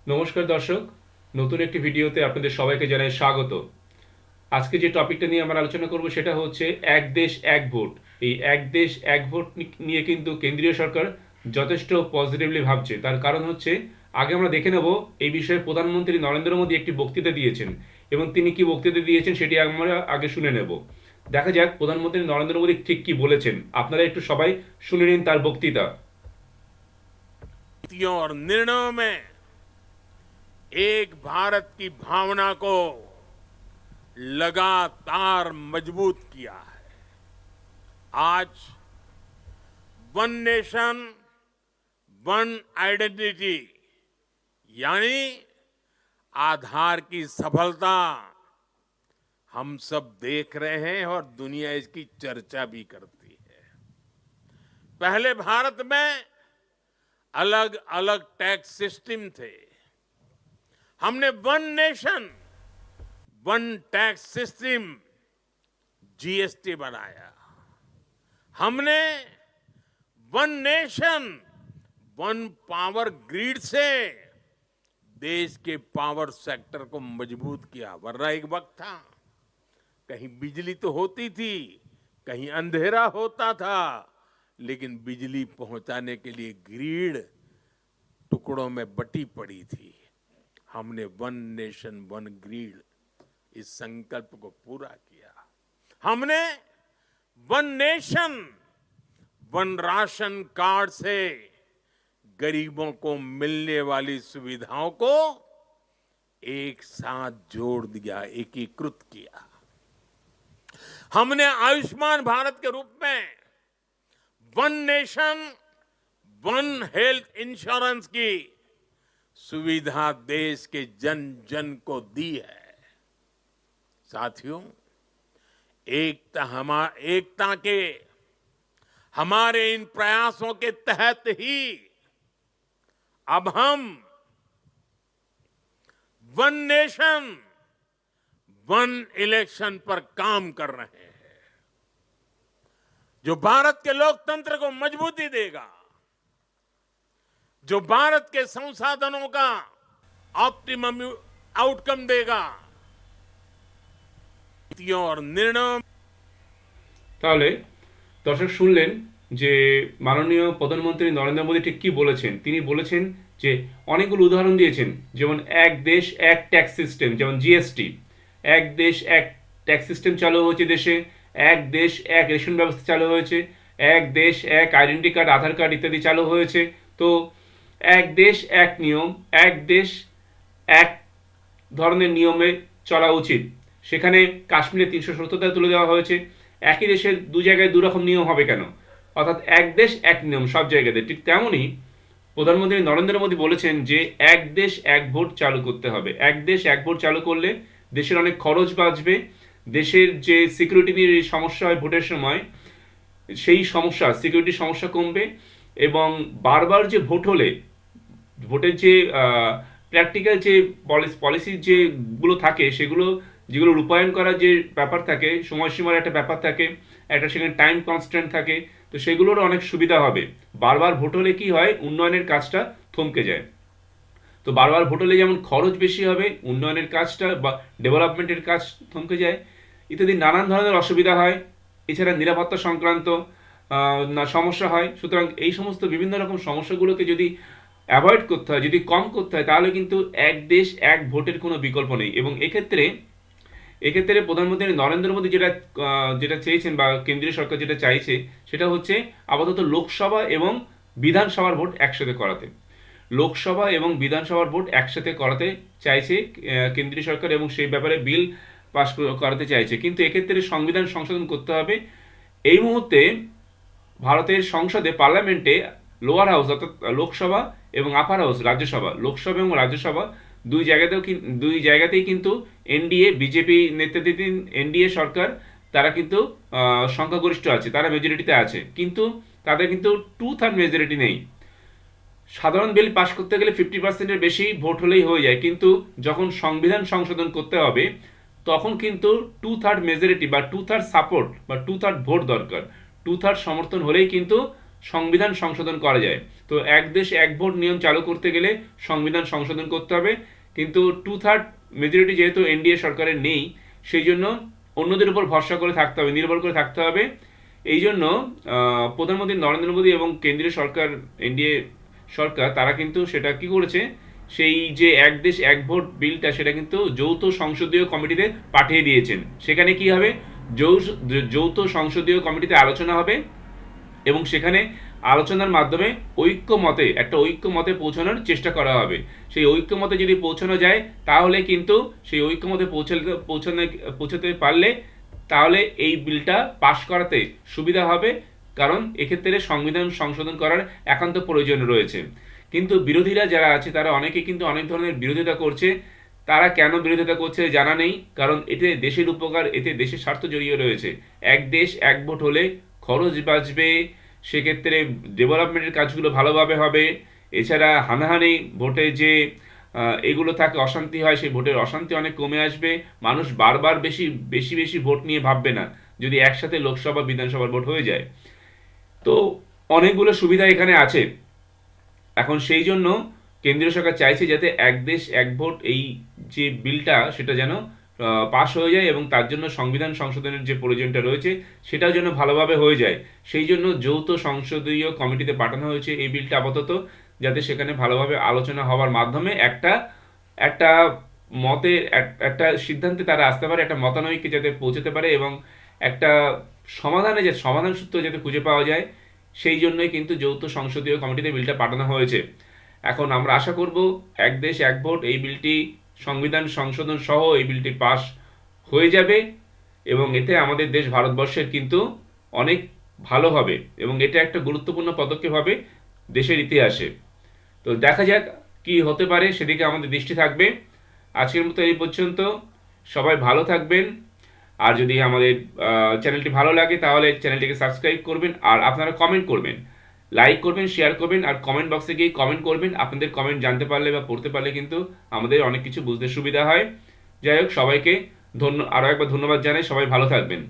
নমস্কার দর্শক, নতুন একটি ভিডিওতে আপনাদের সবাইকে জানাই স্বাগত। আজকে যে টপিকটা নিয়ে আমরা আলোচনা করব সেটা হচ্ছে এক দেশ এক ভোট। এই এক দেশ এক ভোট নিয়ে কিন্তু কেন্দ্রীয় সরকার যথেষ্ট পজিটিভলি ভাবছে। তার কারণ হচ্ছে, আগে আমরা দেখে নেব এই বিষয়ে প্রধানমন্ত্রী নরেন্দ্র মোদী একটি বক্তৃতা দিয়েছেন এবং তিনি কি বক্তৃতা দিয়েছেন সেটি আমরা আগে শুনে নেব। দেখা যাক প্রধানমন্ত্রী নরেন্দ্র মোদী ঠিক কি বলেছেন। আপনারা একটু সবাই শুনে নিন তার বক্তৃতা। नीतियों और निर्णयों में एक भारत की भावना को लगातार मजबूत किया है। आज वन नेशन वन आइडेंटिटी यानी आधार की सफलता हम सब देख रहे हैं और दुनिया इसकी चर्चा भी करती है। पहले भारत में अलग अलग टैक्स सिस्टम थे। हमने one nation one tax system GST बनाया। हमने one nation one power grid से देश के पावर सेक्टर को मजबूत किया। वरना एक वक्त था कहीं बिजली तो होती थी, कहीं अंधेरा होता था, लेकिन बिजली पहुंचाने के लिए ग्रिड टुकड़ों में बटी पड़ी थी। हमने वन नेशन वन ग्रिड इस संकल्प को पूरा किया। हमने one nation one ration card से गरीबों को मिलने वाली सुविधाओं को एक साथ जोड़ दिया, एकीकृत किया। हमने आयुष्मान भारत के रूप में one nation one health insurance की सुविधा देश के जन जन को दी है। साथियों, एकता के हमारे इन प्रयासों के तहत ही अब हम वन नेशन वन इलेक्शन पर काम कर रहे हैं, जो भारत के लोकतंत्र को मजबूती देगा, जो भारत के संसाधनों का ऑप्टिमम आउटकम देगा। नीतियों और निर्णयों তাহলে দর্শক শুনলেন যে মাননীয় প্রধানমন্ত্রী নরেন্দ্র মোদী ঠিক কি বলেছেন। তিনি বলেছেন যে অনেকগুলো উদাহরণ দিয়েছেন, যেমন এক দেশ এক ট্যাক্স সিস্টেম, যেমন জিএসটি। এক দেশ এক ট্যাক্স সিস্টেম চালু হয়েছে দেশে, এক দেশ এক রেশন ব্যবস্থা চালু হয়েছে, এক দেশ এক আইডেন্টি কার্ড আধার কার্ড ইত্যাদি চালু হয়েছে। তো এক দেশ এক নিয়ম, এক দেশ এক ধরনের নিয়মে চলা উচিত। সেখানে কাশ্মীরে 370 তুলে দেওয়া হয়েছে। একই দেশের দু জায়গায় দু রকম নিয়ম হবে কেন? অর্থাৎ এক দেশ এক নিয়ম সব জায়গাতে। ঠিক তেমনই প্রধানমন্ত্রী নরেন্দ্র মোদী বলেছেন যে এক দেশ এক ভোট চালু করতে হবে। এক দেশ এক ভোট চালু করলে দেশের অনেক খরচ বাঁচবে, দেশের যে সিকিউরিটি নিয়ে সমস্যা হয় ভোটের সময়, সেই সমস্যা সিকিউরিটির সমস্যা কমবে। এবং বারবার যে ভোট হলে ভোটের যে প্র্যাকটিক্যাল যে পলিসি যেগুলো থাকে, সেগুলো যেগুলো রূপায়ণ করার যে ব্যাপার থাকে, সময়সীমার একটা ব্যাপার থাকে, একটা সেখানে টাইম কনস্ট্যান্ট থাকে, তো সেগুলোর অনেক সুবিধা হবে। বারবার ভোট হলে কি হয়, উন্নয়নের কাজটা থমকে যায়। তো বারবার ভোট হলে যেমন খরচ বেশি হবে, উন্নয়নের কাজটা বা ডেভেলপমেন্টের কাজ থমকে যায়, ইত্যাদি নানান ধরনের অসুবিধা হয়। এছাড়া নিরাপত্তা সংক্রান্ত না সমস্যা হয়। সুতরাং এই সমস্ত বিভিন্ন রকম সমস্যাগুলোকে যদি অ্যাভয়েড করতে হয়, যদি কম করতে হয়, তাহলে কিন্তু এক দেশ এক ভোটের কোনো বিকল্প নেই। এবং এক্ষেত্রে প্রধানমন্ত্রী নরেন্দ্র মোদী যেটা চেয়েছেন বা কেন্দ্রীয় সরকার যেটা চাইছে, সেটা হচ্ছে আপাতত লোকসভা এবং বিধানসভার ভোট একসাথে করাতে। লোকসভা এবং বিধানসভার ভোট একসাথে করাতে চাইছে কেন্দ্রীয় সরকার, এবং সেই ব্যাপারে বিল পাস করাতে চাইছে। কিন্তু এক্ষেত্রে সংবিধান সংশোধন করতে হবে। এই মুহূর্তে ভারতের সংসদে, পার্লামেন্টে লোয়ার হাউস অর্থাৎ লোকসভা এবং আপার হাউস রাজ্যসভা, লোকসভা এবং রাজ্যসভা দুই জায়গাতেই কিন্তু এনডিএ, বিজেপি নেতৃত্বাধীন এনডিএ সরকার, তারা কিন্তু সংখ্যাগরিষ্ঠ আছে, তারা মেজরিটিতে আছে, কিন্তু তাদের কিন্তু 2/3 মেজরিটি নেই। সাধারণ বিল পাস করতে গেলে 50%-এর বেশি ভোট হলেই হয়ে যায়, কিন্তু যখন সংবিধান সংশোধন করতে হবে তখন কিন্তু 2/3 মেজরিটি বা 2/3 সাপোর্ট বা 2/3 ভোট দরকার। 2/3 সমর্থন হলেই কিন্তু সংবিধান সংশোধন করা যায়। তো এক দেশ এক ভোট নিয়ম চালু করতে গেলে সংবিধান সংশোধন করতে হবে, কিন্তু 2/3 মেজরিটি যেহেতু এনডিএ সরকারের নেই, সেই জন্য অন্যদের উপর ভরসা করে থাকতে হবে, নির্ভর করে থাকতে হবে। এই জন্য প্রধানমন্ত্রী নরেন্দ্র মোদী এবং কেন্দ্রীয় সরকার, এনডিএ সরকার, তারা কিন্তু সেটা কি করেছে, সেই যে এক দেশ এক ভোট বিলটা সেটা কিন্তু যৌথ সংসদীয় কমিটিতে পাঠিয়ে দিয়েছেন। সেখানে কি হবে, যৌথ সংসদীয় কমিটিতে আলোচনা হবে এবং সেখানে আলোচনার মাধ্যমে একটা ঐক্যমতে পৌঁছানোর চেষ্টা করা হবে। সেই ঐক্যমতে যদি পৌঁছানো যায়, তাহলে কিন্তু সেই ঐক্যমতে পৌঁছাতে পারলে তাহলে এই বিলটা পাশ করাতে সুবিধা হবে, কারণ এক্ষেত্রে সংবিধান সংশোধন করার একান্ত প্রয়োজন রয়েছে। কিন্তু বিরোধীরা যারা আছে তারা অনেকে কিন্তু অনেক ধরনের বিরোধিতা করছে। তারা কেন বিরোধিতা করছে জানা নেই, কারণ এতে দেশের উপকার, এতে দেশের স্বার্থ জড়িয়ে রয়েছে। এক দেশ এক ভোট হলে খরচ বাঁচবে, সেক্ষেত্রে ডেভেলপমেন্টের কাজগুলো ভালোভাবে হবে। এছাড়া হানাহানি ভোটে যে এগুলো থাকে, অশান্তি হয়, সেই ভোটের অশান্তি অনেক কমে আসবে। মানুষ বারবার বেশি বেশি বেশি ভোট নিয়ে ভাববে না, যদি একসাথে লোকসভা বিধানসভার ভোট হয়ে যায়। তো অনেকগুলো সুবিধা এখানে আছে। এখন সেই জন্য কেন্দ্রীয় সরকার চাইছে যাতে এক দেশ এক ভোট এই যে বিলটা সেটা যেন পাশ হয়ে যায়, এবং তার জন্য সংবিধান সংশোধনের যে প্রয়োজনটা রয়েছে সেটাও যেন ভালোভাবে হয়ে যায়। সেই জন্য যৌথ সংসদীয় কমিটিতে পাঠানো হয়েছে এই বিলটা আপাতত, যাতে সেখানে ভালোভাবে আলোচনা হওয়ার মাধ্যমে একটা একটা একটা সিদ্ধান্তে তারা আসতে পারে, একটা মতানৈক্যে যাতে পৌঁছতে পারে, এবং একটা সমাধান সূত্র যাতে খুঁজে পাওয়া যায়। সেই জন্যই কিন্তু যৌথ সংসদীয় কমিটিতে বিলটা পাঠানো হয়েছে। এখন আমরা আশা করব এক দেশ এক ভোট এই বিলটি, সংবিধান সংশোধন সহ এই বিলটি পাস হয়ে যাবে, এবং এতে আমাদের দেশ ভারতবর্ষের কিন্তু অনেক ভালো হবে, এবং এটা একটা গুরুত্বপূর্ণ পদক্ষেপ হবে দেশের ইতিহাসে। তো দেখা যাক কি হতে পারে, সেদিকে আমাদের দৃষ্টি থাকবে। আজকের মতো এই পর্যন্ত। সবাই ভালো থাকবেন। আর যদি আমাদের চ্যানেলটি ভালো লাগে তাহলে চ্যানেলটিকে সাবস্ক্রাইব করবেন, আর আপনারা কমেন্ট করবেন, লাইক করবেন, শেয়ার করবেন, আর কমেন্ট বক্সে গিয়ে কমেন্ট করবেন। আপনাদের কমেন্ট জানতে পারলে বা পড়তে পারলে কিন্তু আমাদের অনেক কিছু বুঝতে সুবিধা হয়। যাই হোক, সবাইকে আরও একবার ধন্যবাদ জানাই। সবাই ভালো থাকবেন।